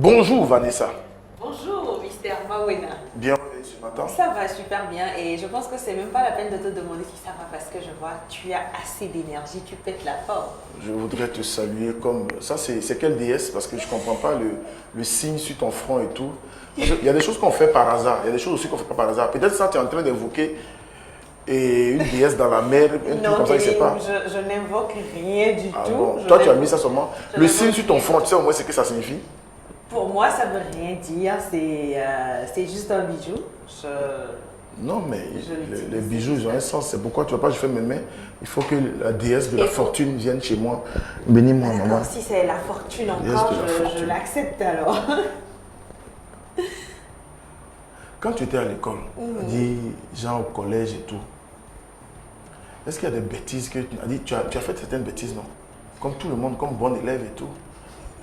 Bonjour Vanessa. Bonjour, Mister Mawena. Bienvenue ce matin. Ça va super bien et je pense que c'est même pas la peine de te demander si ça va parce que je vois tu as assez d'énergie, tu pètes la forme. Je voudrais te saluer comme... Ça, c'est quelle déesse? Parce que je ne comprends pas le signe sur ton front et tout. Il y a des choses qu'on fait par hasard. Il y a des choses aussi qu'on ne fait pas par hasard. Peut-être ça, tu es en train d'évoquer une déesse dans la mer, un truc comme ça, je ne sais pas. Je n'invoque rien du tout. Bon. Toi, tu as mis ça seulement. Le signe sur ton front, tu sais au moins ce que ça signifie? Pour moi, ça ne veut rien dire. C'est juste un bijou. Non, mais les bijoux, ils ont un sens. C'est pourquoi tu ne vas pas, je fais mes mains. Il faut que la déesse de la fortune vienne chez moi. Bénis-moi, maman. Si c'est la fortune encore, je l'accepte alors. Quand tu étais à l'école, dit genre au collège et tout, est-ce qu'il y a des bêtises que tu as fait certaines bêtises, non? Comme tout le monde, comme bon élève et tout.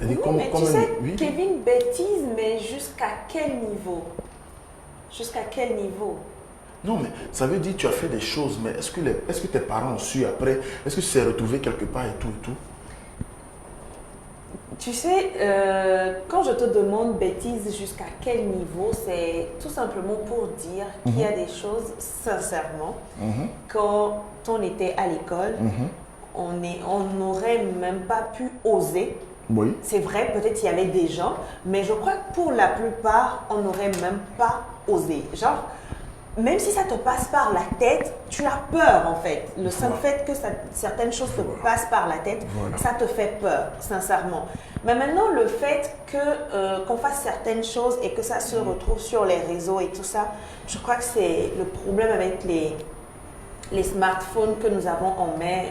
Oui, mais tu sais, Kevin, bêtise, mais jusqu'à quel niveau? Jusqu'à quel niveau? Non, mais ça veut dire que tu as fait des choses, mais est-ce que tes parents ont su après? Est-ce que tu t'es retrouvé quelque part et tout et tout? Tu sais, quand je te demande bêtise jusqu'à quel niveau, c'est tout simplement pour dire qu'il y a des choses, sincèrement, quand on était à l'école, on n'aurait même pas pu oser. Oui. C'est vrai, peut-être il y avait des gens, mais je crois que pour la plupart, on n'aurait même pas osé. Genre, même si ça te passe par la tête, tu as peur en fait. Le simple fait que certaines choses te passent par la tête, ça te fait peur, sincèrement. Mais maintenant, le fait qu'on fasse certaines choses et que ça se retrouve sur les réseaux et tout ça, je crois que c'est le problème avec les smartphones que nous avons en main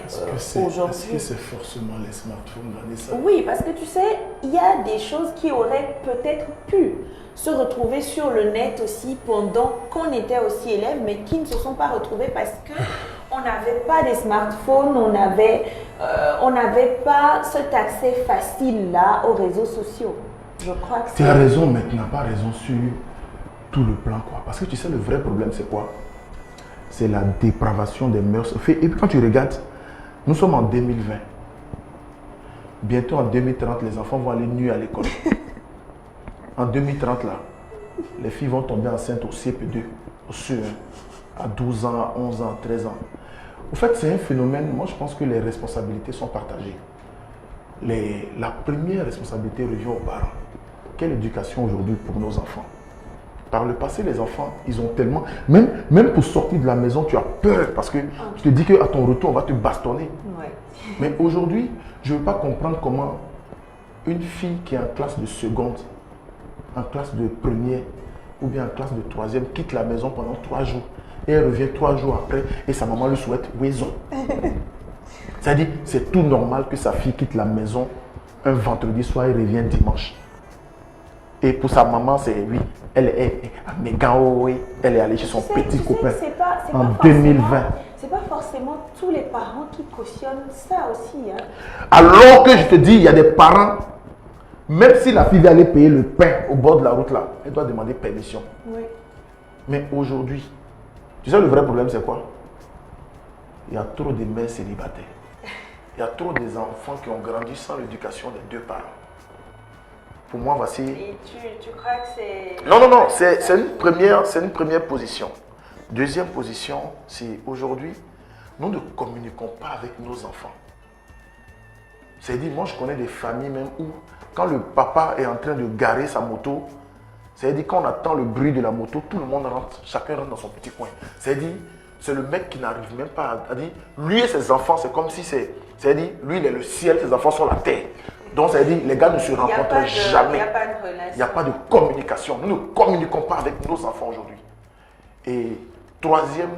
aujourd'hui. Est-ce que c'est forcément les smartphones, Vanessa? Oui, parce que tu sais, il y a des choses qui auraient peut-être pu se retrouver sur le net aussi pendant qu'on était aussi élèves, mais qui ne se sont pas retrouvés parce qu'on n'avait pas des smartphones, on n'avait pas cet accès facile-là aux réseaux sociaux. Je crois que tu as raison, mais tu n'as pas raison sur tout le plan, quoi. Parce que tu sais, le vrai problème, c'est quoi? C'est la dépravation des mœurs. Et puis quand tu regardes, nous sommes en 2020. Bientôt en 2030, les enfants vont aller nus à l'école. En 2030, là, les filles vont tomber enceintes au CP2, au CE1, à 12 ans, à 11 ans, 13 ans. En fait, c'est un phénomène, moi je pense que les responsabilités sont partagées. La première responsabilité revient aux parents. Quelle éducation aujourd'hui pour nos enfants? Par le passé, les enfants, ils ont tellement... Même pour sortir de la maison, tu as peur parce que tu te dis qu'à ton retour, on va te bastonner. Ouais. Mais aujourd'hui, je ne veux pas comprendre comment une fille qui est en classe de seconde, en classe de première ou bien en classe de troisième quitte la maison pendant 3 jours et elle revient 3 jours après et sa maman lui souhaite raison. C'est-à-dire, c'est tout normal que sa fille quitte la maison un vendredi soir et revient dimanche. Et pour sa maman, c'est oui, elle est à Megao, elle est allée chez son petit copain en 2020. C'est pas forcément tous les parents qui cautionnent ça aussi. Hein. Alors que je te dis, il y a des parents, même si la fille va aller payer le pain au bord de la route là, elle doit demander permission. Oui. Mais aujourd'hui, tu sais le vrai problème c'est quoi? Il y a trop de mères célibataires. Il y a trop des enfants qui ont grandi sans l'éducation des deux parents. Pour moi, voici... Et tu crois que c'est... Non, c'est une première position. Deuxième position, c'est aujourd'hui, nous ne communiquons pas avec nos enfants. C'est-à-dire, moi je connais des familles même où, quand le papa est en train de garer sa moto, c'est-à-dire quand on attend le bruit de la moto, tout le monde rentre, chacun rentre dans son petit coin. C'est-à-dire, c'est le mec qui n'arrive même pas à dire, lui et ses enfants, c'est comme si c'est-à-dire, lui il est le ciel, ses enfants sont la terre. Donc, ça veut dire les gars ne se rencontrent jamais. Il n'y a pas de communication. Nous ne communiquons pas avec nos enfants aujourd'hui. Et troisième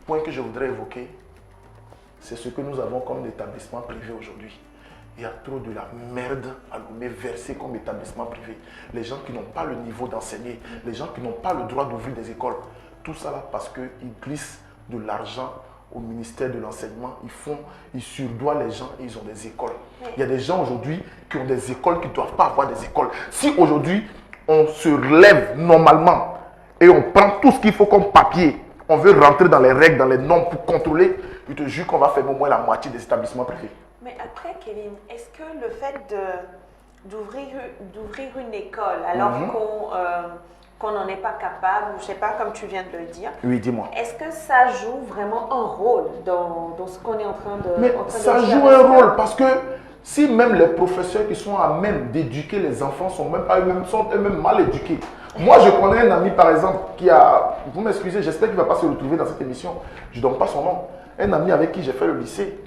point que je voudrais évoquer, c'est ce que nous avons comme établissement privé aujourd'hui. Il y a trop de la merde à nous verser comme établissement privé. Les gens qui n'ont pas le niveau d'enseigner, les gens qui n'ont pas le droit d'ouvrir des écoles. Tout ça là parce qu'ils glissent de l'argent au ministère de l'enseignement, ils surdoient les gens et ils ont des écoles. Il y a des gens aujourd'hui qui ont des écoles qui ne doivent pas avoir des écoles. Si aujourd'hui, on se relève normalement et on prend tout ce qu'il faut comme papier, on veut rentrer dans les règles, dans les normes pour contrôler, je te jure qu'on va faire au moins la moitié des établissements privés. Mais après, Kevin, est-ce que le fait d'ouvrir une école alors qu'on n'en est pas capable, ou je sais pas, comme tu viens de le dire. Oui, dis-moi. Est-ce que ça joue vraiment un rôle dans ce qu'on est en train de Mais ça joue un rôle parce que si même les professeurs qui sont à même d'éduquer les enfants sont même pas eux-mêmes, sont eux-mêmes mal éduqués. Moi, je connais un ami, par exemple, qui a... Vous m'excusez, j'espère qu'il ne va pas se retrouver dans cette émission. Je ne donne pas son nom. Un ami avec qui j'ai fait le lycée.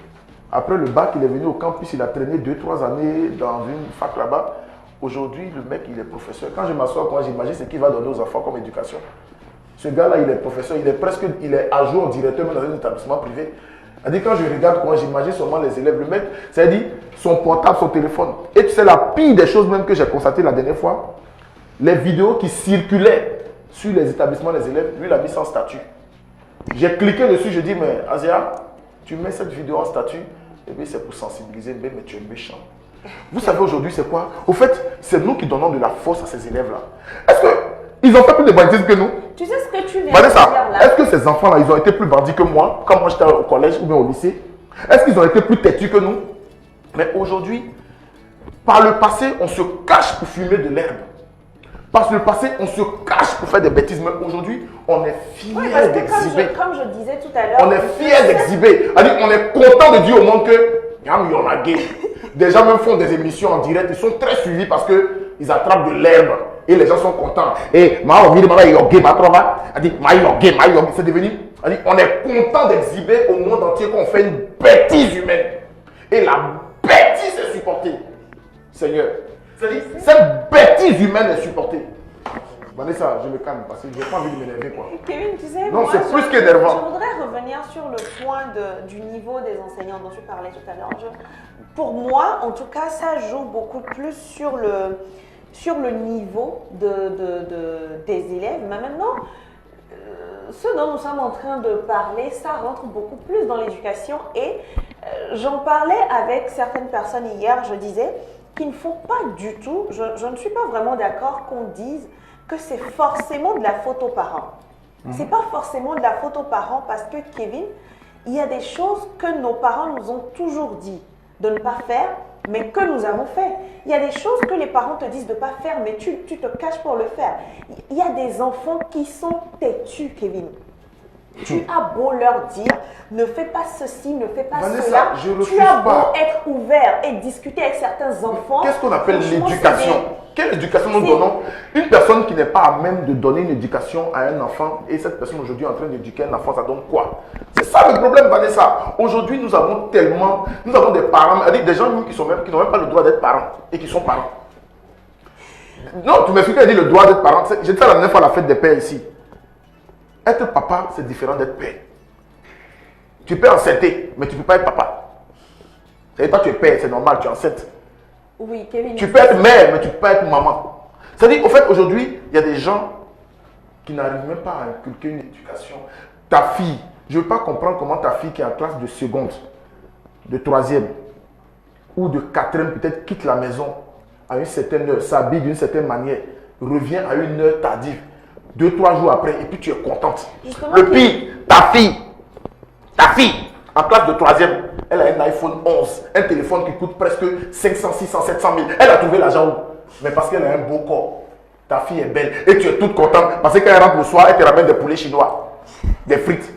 Après le bac, il est venu au campus, il a traîné 2-3 années dans une fac là-bas. Aujourd'hui, le mec, il est professeur. Quand je m'assois, quand j'imagine ce qu'il va donner aux enfants comme éducation. Ce gars-là, il est professeur, il est à jour directement dans un établissement privé. C'est-à-dire, quand je regarde, quand j'imagine seulement les élèves, le mec, c'est-à-dire son portable, son téléphone. Et tu sais, la pire des choses même que j'ai constaté la dernière fois, les vidéos qui circulaient sur les établissements des élèves, lui, il a mis sans statut. J'ai cliqué dessus, je dis, mais Azia, tu mets cette vidéo en statut, et bien c'est pour sensibiliser, mais tu es méchant. Vous savez aujourd'hui c'est quoi? Au fait, c'est nous qui donnons de la force à ces élèves-là. Est-ce qu'ils ont fait plus de banditisme que nous? Tu sais ce que tu viens Vanessa, de dire là? est-ce que ces enfants-là, ils ont été plus bandits que moi, quand moi j'étais au collège ou bien au lycée? Est-ce qu'ils ont été plus têtus que nous? Mais aujourd'hui, par le passé, on se cache pour fumer de l'herbe. Par le passé, on se cache pour faire des bêtises. Mais aujourd'hui, on est fiers d'exhiber. Comme je disais tout à l'heure, on est fiers d'exhiber. On est content de dire au monde que il y en a gay. Des gens même font des émissions en direct. Ils sont très suivis parce qu'ils attrapent de l'herbe. Et les gens sont contents. Et c'est devenu. On est content d'exhiber au monde entier qu'on fait une bêtise humaine. Et la bêtise est supportée. Seigneur. C'est-à-dire, cette bêtise humaine est supportée. Vanessa, je me calme parce que je n'ai pas envie de m'énerver, quoi. Kevin, tu sais, non, moi, c'est plus qu'énervant. Je voudrais revenir sur le point du niveau des enseignants dont tu parlais tout à l'heure. Pour moi, en tout cas, ça joue beaucoup plus sur le niveau des élèves. Mais maintenant, ce dont nous sommes en train de parler, ça rentre beaucoup plus dans l'éducation. Et j'en parlais avec certaines personnes hier, je disais qu'il ne faut pas du tout, je ne suis pas vraiment d'accord qu'on dise que c'est forcément de la faute aux parents. C'est pas forcément de la faute aux parents parce que, Kevin, il y a des choses que nos parents nous ont toujours dit de ne pas faire, mais que nous avons fait. Il y a des choses que les parents te disent de ne pas faire, mais tu te caches pour le faire. Il y a des enfants qui sont têtus, Kevin. Tu as beau leur dire, ne fais pas ceci, ne fais pas Vanessa, cela. Tu as beau pas. être ouvert et discuter avec certains enfants. Qu'est-ce qu'on appelle l'éducation? Quelle éducation nous donnons? Une personne qui n'est pas à même de donner une éducation à un enfant, et cette personne aujourd'hui est en train d'éduquer un enfant, ça donne quoi? C'est ça le problème, Vanessa. Aujourd'hui, nous avons des parents, des gens qui n'ont même pas le droit d'être parents et qui sont parents. Non, tu m'expliques, elle dit le droit d'être parent. J'ai dit ça la dernière fois à la fête des pères ici. Être papa, c'est différent d'être père. Tu peux enceinter, mais tu ne peux pas être papa. C'est pas que tu es père, c'est normal, tu es enceinte. Oui, Kevin. Tu peux être mère, mais tu ne peux pas être maman. C'est-à-dire, au fait, aujourd'hui, il y a des gens qui n'arrivent même pas à inculquer une éducation. Ta fille, je ne veux pas comprendre comment ta fille qui est en classe de seconde, de troisième ou de quatrième, peut-être quitte la maison à une certaine heure, s'habille d'une certaine manière, revient à une heure tardive. 2-3 jours après, et puis tu es contente. Justement, le pire, ta fille, en classe de troisième, elle a un iPhone 11, un téléphone qui coûte presque 500, 600, 700 000. Elle a trouvé l'argent où? Mais parce qu'elle a un beau corps. Ta fille est belle et tu es toute contente parce que quand elle rentre le soir, elle te ramène des poulets chinois, des frites.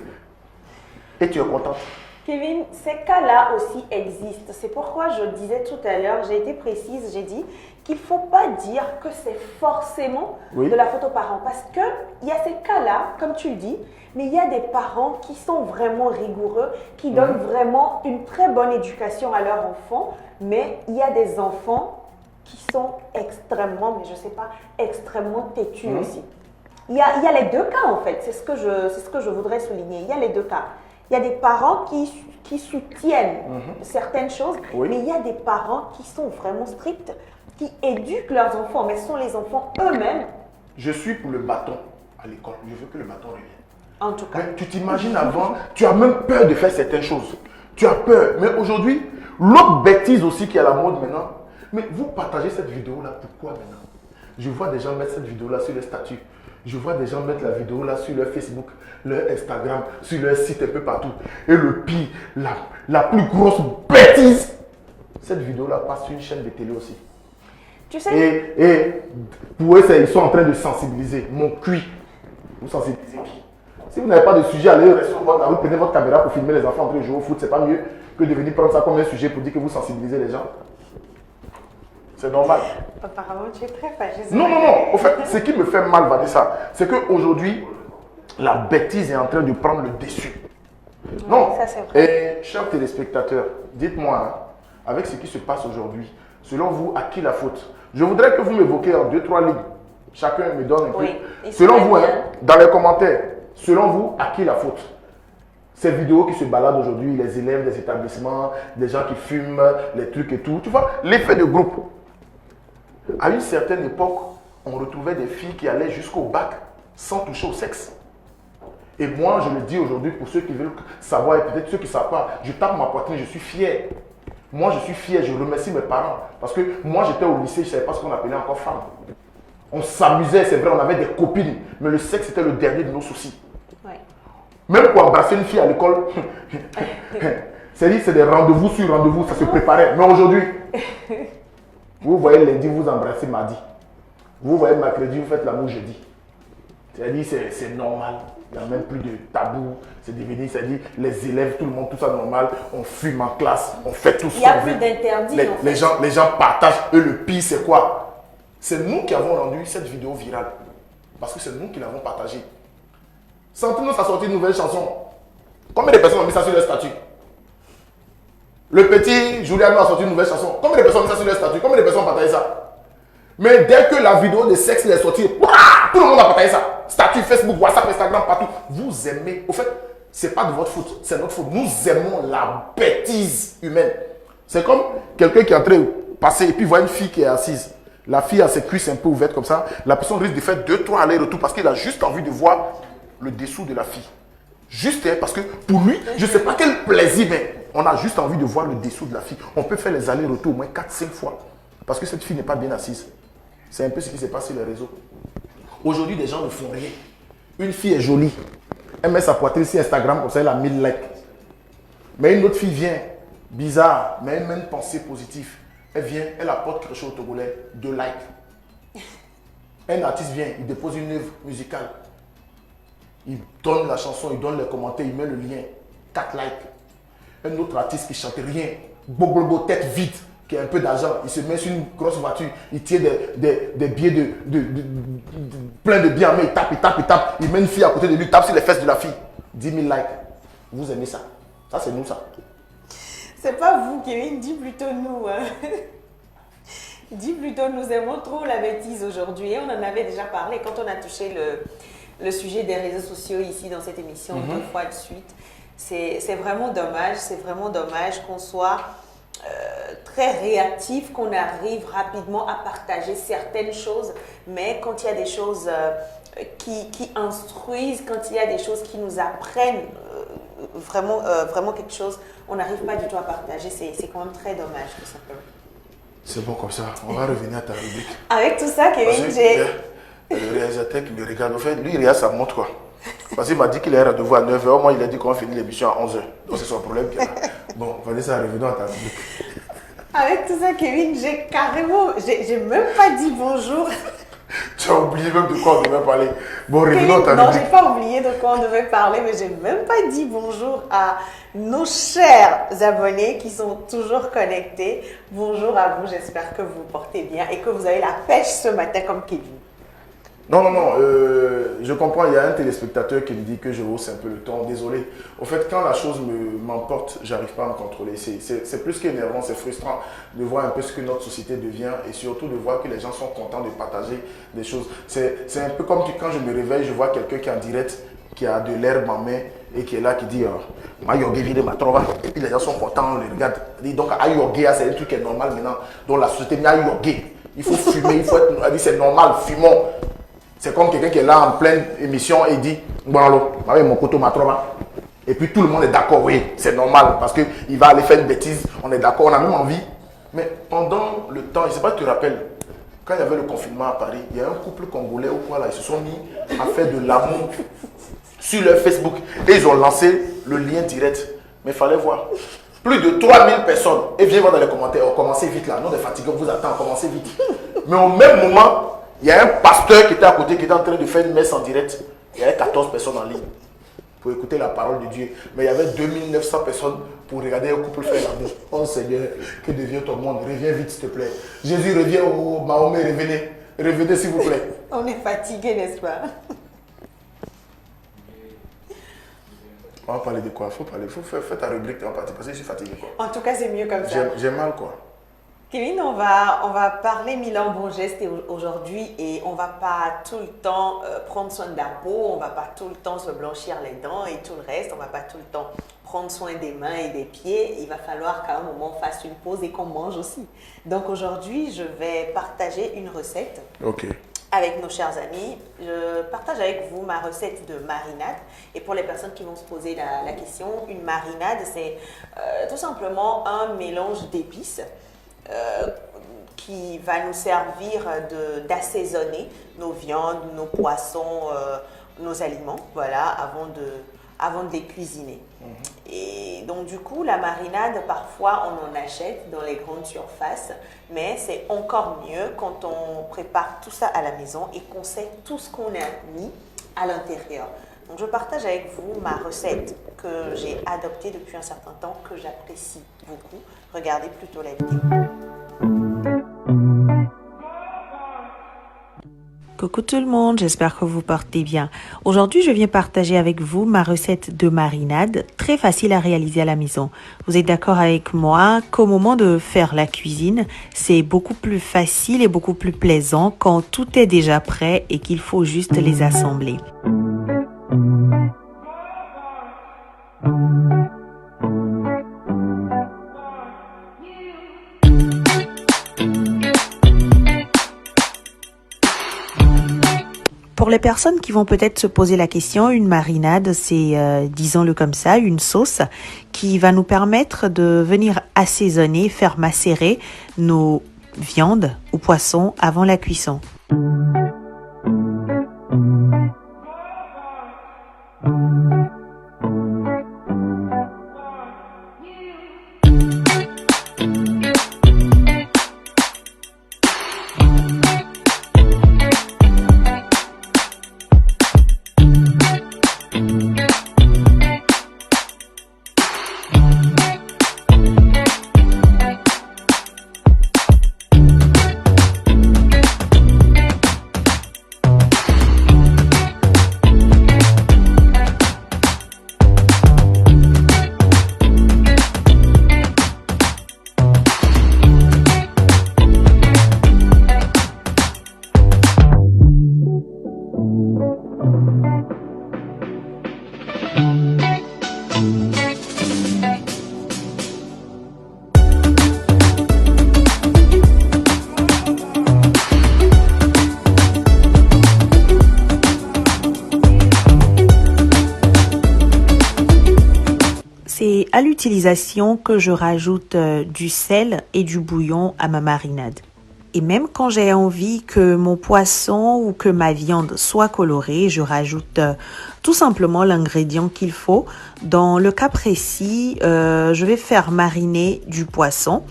Et tu es contente. Kevin, ces cas-là aussi existent. C'est pourquoi je disais tout à l'heure, j'ai été précise, j'ai dit qu'il ne faut pas dire que c'est forcément de la faute aux parents. Parce qu'il y a ces cas-là, comme tu le dis, mais il y a des parents qui sont vraiment rigoureux, qui donnent vraiment une très bonne éducation à leurs enfants, mais il y a des enfants qui sont extrêmement, mais je ne sais pas, extrêmement têtus aussi. Il y a les deux cas en fait, c'est ce que je voudrais souligner. Il y a les deux cas. Il y a des parents qui soutiennent certaines choses, mais il y a des parents qui sont vraiment stricts, qui éduquent leurs enfants, mais ce sont les enfants eux-mêmes. Je suis pour le bâton à l'école. Je veux que le bâton revienne. En tout cas. Mais tu t'imagines avant, tu as même peur de faire certaines choses. Tu as peur. Mais aujourd'hui, l'autre bêtise aussi qui est à la mode maintenant, mais vous partagez cette vidéo-là, pourquoi maintenant? Je vois des gens mettre cette vidéo-là sur les statuts. Je vois des gens mettre la vidéo là sur leur Facebook, leur Instagram, sur leur site un peu partout. Et le pire, la plus grosse bêtise, cette vidéo là passe sur une chaîne de télé aussi. Tu sais. Et pour eux, ils sont en train de sensibiliser. Mon cuit. Vous sensibilisez qui? Si vous n'avez pas de sujet, allez au restaurant, vous prenez votre caméra pour filmer les enfants en train de jouer au foot. C'est pas mieux que de venir prendre ça comme un sujet pour dire que vous sensibilisez les gens. C'est normal. Apparemment, tu es très fâché. Non. En fait, ce qui me fait mal, Vanessa, c'est qu'aujourd'hui, la bêtise est en train de prendre le dessus. Non. Ça, c'est vrai. Et chers téléspectateurs, dites-moi, hein, avec ce qui se passe aujourd'hui, selon vous, à qui la faute? Je voudrais que vous m'évoquiez en 2-3 lignes. Chacun me donne un peu. Selon vous, hein, dans les commentaires, selon vous, à qui la faute? Ces vidéos qui se baladent aujourd'hui, les élèves des établissements, des gens qui fument, les trucs et tout. Tu vois, l'effet de groupe. À une certaine époque, on retrouvait des filles qui allaient jusqu'au bac sans toucher au sexe. Et moi, je le dis aujourd'hui pour ceux qui veulent savoir et peut-être ceux qui ne savent pas, je tape ma poitrine, je suis fier. Moi, je suis fier, je remercie mes parents. Parce que moi, j'étais au lycée, je ne savais pas ce qu'on appelait encore femme. On s'amusait, c'est vrai, on avait des copines, mais le sexe était le dernier de nos soucis. Ouais. Même pour embrasser une fille à l'école, c'est des rendez-vous sur rendez-vous, ça se préparait. Mais aujourd'hui, vous voyez lundi, vous embrassez mardi. Vous voyez mercredi, vous faites l'amour jeudi. C'est-à-dire, c'est normal. Il n'y a même plus de tabou. C'est devenu, c'est-à-dire, les élèves, tout le monde, tout ça normal. On fume en classe, on fait tout ça. Il n'y a plus d'interdit. Les gens partagent. Eux, le pire, c'est quoi? C'est nous qui avons rendu cette vidéo virale. Parce que c'est nous qui l'avons partagée. Sentez-nous a sorti une nouvelle chanson. Combien de personnes ont mis ça sur leur statut? Le petit Juliano a sorti une nouvelle chanson. Combien de personnes ont mis ça sur leur statut? Combien de personnes ont partagé ça? Mais dès que la vidéo de sexe est sortie, tout le monde a partagé ça. Statut, Facebook, WhatsApp, Instagram, partout. Vous aimez. Au fait, c'est pas de votre faute, c'est notre faute. Nous aimons la bêtise humaine. C'est comme quelqu'un qui est en train de passer et puis voit une fille qui est assise. La fille a ses cuisses un peu ouvertes comme ça. La personne risque de faire 2-3 allers-retours parce qu'il a juste envie de voir le dessous de la fille. Juste parce que pour lui, je ne sais pas quel plaisir, mais on a juste envie de voir le dessous de la fille. On peut faire les allers-retours au moins 4-5 fois parce que cette fille n'est pas bien assise. C'est un peu ce qui se passe sur les réseaux. Aujourd'hui, des gens ne font rien. Une fille est jolie. Elle met sa poitrine sur Instagram, comme ça, elle a 1000 likes. Mais une autre fille vient, bizarre, mais elle met une pensée positive. Elle vient, elle apporte quelque chose au Togolais, 2 likes. Un artiste vient, il dépose une œuvre musicale. Il donne la chanson, il donne les commentaires, il met le lien, 4 likes. Un autre artiste qui chante rien, bobo, tête vide, qui a un peu d'argent, il se met sur une grosse voiture, il tient des billets plein de billets, mais il tape, il met une fille à côté de lui, il tape sur les fesses de la fille. 10 000 likes. Vous aimez ça? Ça, c'est nous, ça. C'est pas vous, Kevin, dis plutôt nous. Hein. Dis plutôt, nous aimons trop la bêtise aujourd'hui. Et on en avait déjà parlé quand on a touché le sujet des réseaux sociaux ici dans cette émission 2 fois de suite. C'est vraiment dommage qu'on soit très réactif, qu'on arrive rapidement à partager certaines choses, mais quand il y a des choses qui instruisent, quand il y a des choses qui nous apprennent vraiment quelque chose, on n'arrive pas du tout à partager. C'est quand même très dommage, tout simplement. C'est bon comme ça, on va revenir à ta rubrique. Avec tout ça, Kevin, j'ai... Le réalisateur qui me regarde, en fait, lui, il regarde sa montre, quoi. Parce qu'il m'a dit qu'il est rendez-vous à 9h, moi, il a dit qu'on finit l'émission à 11h. Donc, c'est son problème. Bon, Vanessa, revenons à ta rubrique. Avec tout ça, Kevin, j'ai même pas dit bonjour. Tu as oublié même de quoi on devait parler. Bon, revenons à ta rubrique. Non, j'ai pas oublié de quoi on devait parler, mais j'ai même pas dit bonjour à nos chers abonnés qui sont toujours connectés. Bonjour à vous, j'espère que vous vous portez bien et que vous avez la pêche ce matin comme Kevin. Non, je comprends, il y a un téléspectateur qui me dit que je hausse un peu le ton, désolé. Au fait, quand la chose m'emporte, j'arrive pas à me contrôler. C'est plus qu'énervant, c'est frustrant de voir un peu ce que notre société devient et surtout de voir que les gens sont contents de partager des choses. C'est un peu comme quand je me réveille, je vois quelqu'un qui est en direct, qui a de l'herbe en main et qui est là, qui dit « Ma yogue vide ma trova ». Et puis les gens sont contents, on les regarde. Donc, à yogue, c'est un truc qui est normal maintenant. Donc, la société, il y a yogue. Il faut fumer, il faut être... C'est normal, fumons. C'est comme quelqu'un qui est là en pleine émission et il dit « Bon alors, mon couteau ma trova ». Et puis tout le monde est d'accord, oui, c'est normal parce qu'il va aller faire une bêtise, on est d'accord, on a même envie. Mais pendant le temps, je ne sais pas si tu te rappelles, quand il y avait le confinement à Paris, il y a un couple congolais ou quoi là, ils se sont mis à faire de l'amour sur leur Facebook et ils ont lancé le lien direct. Mais il fallait voir. Plus de 3000 personnes. Et viens voir dans les commentaires. On commencez vite là. Nous, on est fatigués, on vous attend. Commencez vite. Mais au même moment, il y a un pasteur qui était à côté, qui était en train de faire une messe en direct. Il y avait 14 personnes en ligne pour écouter la parole de Dieu. Mais il y avait 2900 personnes pour regarder un couple faire l'amour. Oh Seigneur, que devient ton monde? Reviens vite, s'il te plaît. Jésus revient au Mahomet, revenez. Revenez, s'il vous plaît. On est fatigué, n'est-ce pas? On va parler de quoi? Faut faire ta rubrique, on va partir parce que je suis fatigué. Quoi. En tout cas, c'est mieux comme ça. J'ai mal, quoi. Kevin, on va parler Milan Bon Geste aujourd'hui et on va pas tout le temps prendre soin de la peau, on va pas tout le temps se blanchir les dents et tout le reste, on va pas tout le temps prendre soin des mains et des pieds. Il va falloir qu'à un moment on fasse une pause et qu'on mange aussi. Donc aujourd'hui, je vais partager une recette. Ok. Avec nos chers amis. Je partage avec vous ma recette de marinade. Et pour les personnes qui vont se poser la question, une marinade, c'est tout simplement un mélange d'épices qui va nous servir d'assaisonner nos viandes, nos poissons, nos aliments, voilà, avant de les cuisiner. Et donc du coup, la marinade, parfois on en achète dans les grandes surfaces, mais c'est encore mieux quand on prépare tout ça à la maison et qu'on sait tout ce qu'on a mis à l'intérieur. Donc je partage avec vous ma recette que j'ai adoptée depuis un certain temps, que j'apprécie beaucoup. Regardez plutôt la vidéo. Coucou tout le monde, j'espère que vous portez bien. Aujourd'hui, je viens partager avec vous ma recette de marinade, très facile à réaliser à la maison. Vous êtes d'accord avec moi qu'au moment de faire la cuisine, c'est beaucoup plus facile et beaucoup plus plaisant quand tout est déjà prêt et qu'il faut juste les assembler. Pour les personnes qui vont peut-être se poser la question, une marinade, c'est, disons-le comme ça, une sauce qui va nous permettre de venir assaisonner, faire macérer nos viandes ou poissons avant la cuisson. C'est à l'utilisation que je rajoute du sel et du bouillon à ma marinade. Et même quand j'ai envie que mon poisson ou que ma viande soit colorée, je rajoute tout simplement l'ingrédient qu'il faut. Dans le cas précis, je vais faire mariner du poisson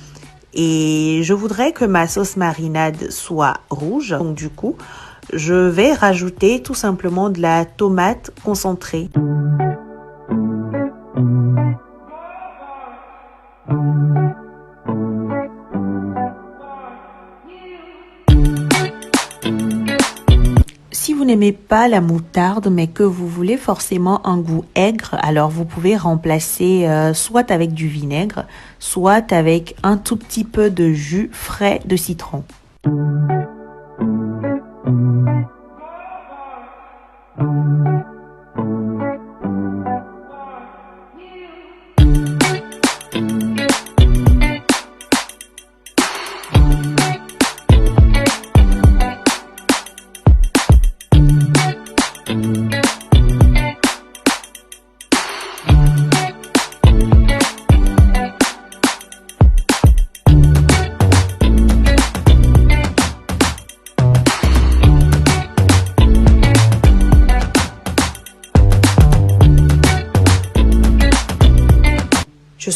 et je voudrais que ma sauce marinade soit rouge. Donc du coup, je vais rajouter tout simplement de la tomate concentrée. Si vous n'aimez pas la moutarde, mais que vous voulez forcément un goût aigre, alors vous pouvez remplacer soit avec du vinaigre, soit avec un tout petit peu de jus frais de citron.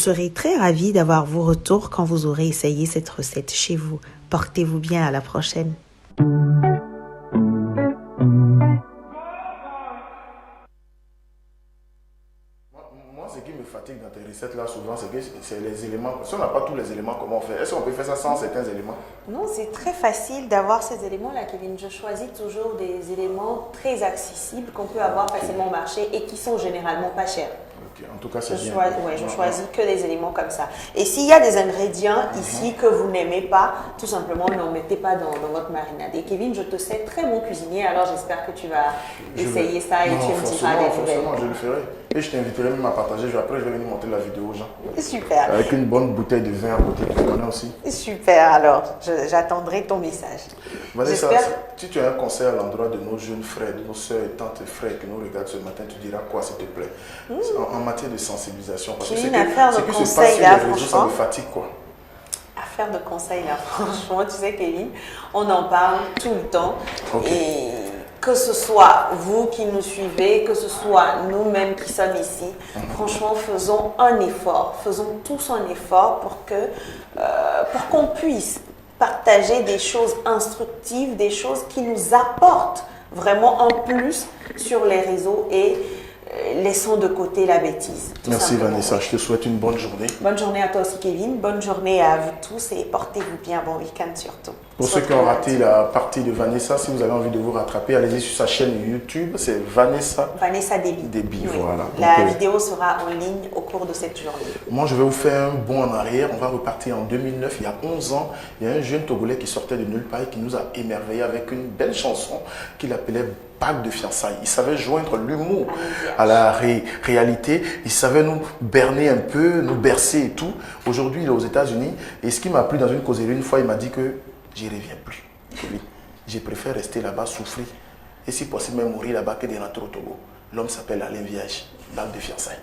serai très ravie d'avoir vos retours quand vous aurez essayé cette recette chez vous. Portez-vous bien, à la prochaine. Moi, ce qui me fatigue dans tes recettes là, souvent, c'est que c'est les éléments. Si on n'a pas tous les éléments, comment on fait? Est-ce qu'on peut faire ça sans certains éléments? Non, c'est très facile d'avoir ces éléments-là, Kevin. Je choisis toujours des éléments très accessibles qu'on peut avoir facilement au marché et qui sont généralement pas chers. Ok, en tout cas, c'est bien. Je choisis que des éléments comme ça. Et s'il y a des ingrédients ici que vous n'aimez pas, tout simplement, n'en mettez pas dans votre marinade. Et Kevin, je te sais très bon cuisinier, alors j'espère que tu vas essayer ça et tu me diras des nouvelles. Forcément, je le ferai. Et je t'inviterai même à partager. Après, je vais venir montrer la vidéo aux gens. Super. Avec une bonne bouteille de vin à côté, tu connais aussi. Super, alors j'attendrai ton message. Vanessa, si tu as un conseil à l'endroit de nos jeunes frères, de nos soeurs et tantes et frères qui nous regardent ce matin, tu diras quoi, s'il te plaît? En matière de sensibilisation. Parce que c'est une affaire de conseil là, franchement. Ça me fatigue, quoi. Affaire de conseil là, franchement, tu sais, Kevin, on en parle tout le temps. Okay. Et que ce soit vous qui nous suivez, que ce soit nous-mêmes qui sommes ici, franchement, faisons un effort. Faisons tous un effort pour qu'on puisse partager des choses instructives, des choses qui nous apportent vraiment un plus sur les réseaux et laissons de côté la bêtise. Merci Vanessa, je te souhaite une bonne journée. Bonne journée à toi aussi Kevin, bonne journée à vous tous et portez-vous bien, bon week-end surtout. Pour ceux qui ont raté la partie de Vanessa, si vous avez envie de vous rattraper, allez-y sur sa chaîne YouTube, c'est Vanessa Deby, oui. voilà. La vidéo sera en ligne au cours de cette journée. Moi, je vais vous faire un bond en arrière. On va repartir en 2009, il y a 11 ans. Il y a un jeune Togolais qui sortait de nulle part et qui nous a émerveillés avec une belle chanson qu'il appelait Bague de fiançailles. Il savait joindre l'humour à la réalité. Il savait nous berner un peu, nous bercer et tout. Aujourd'hui, il est aux États-Unis. Et ce qui m'a plu dans une causerie, une fois, il m'a dit que j'y reviens plus. Je préfère rester là-bas, souffrir. Et si possible, même mourir là-bas que de rentrer au Togo. L'homme s'appelle Alain Viage. Bague de fiançailles.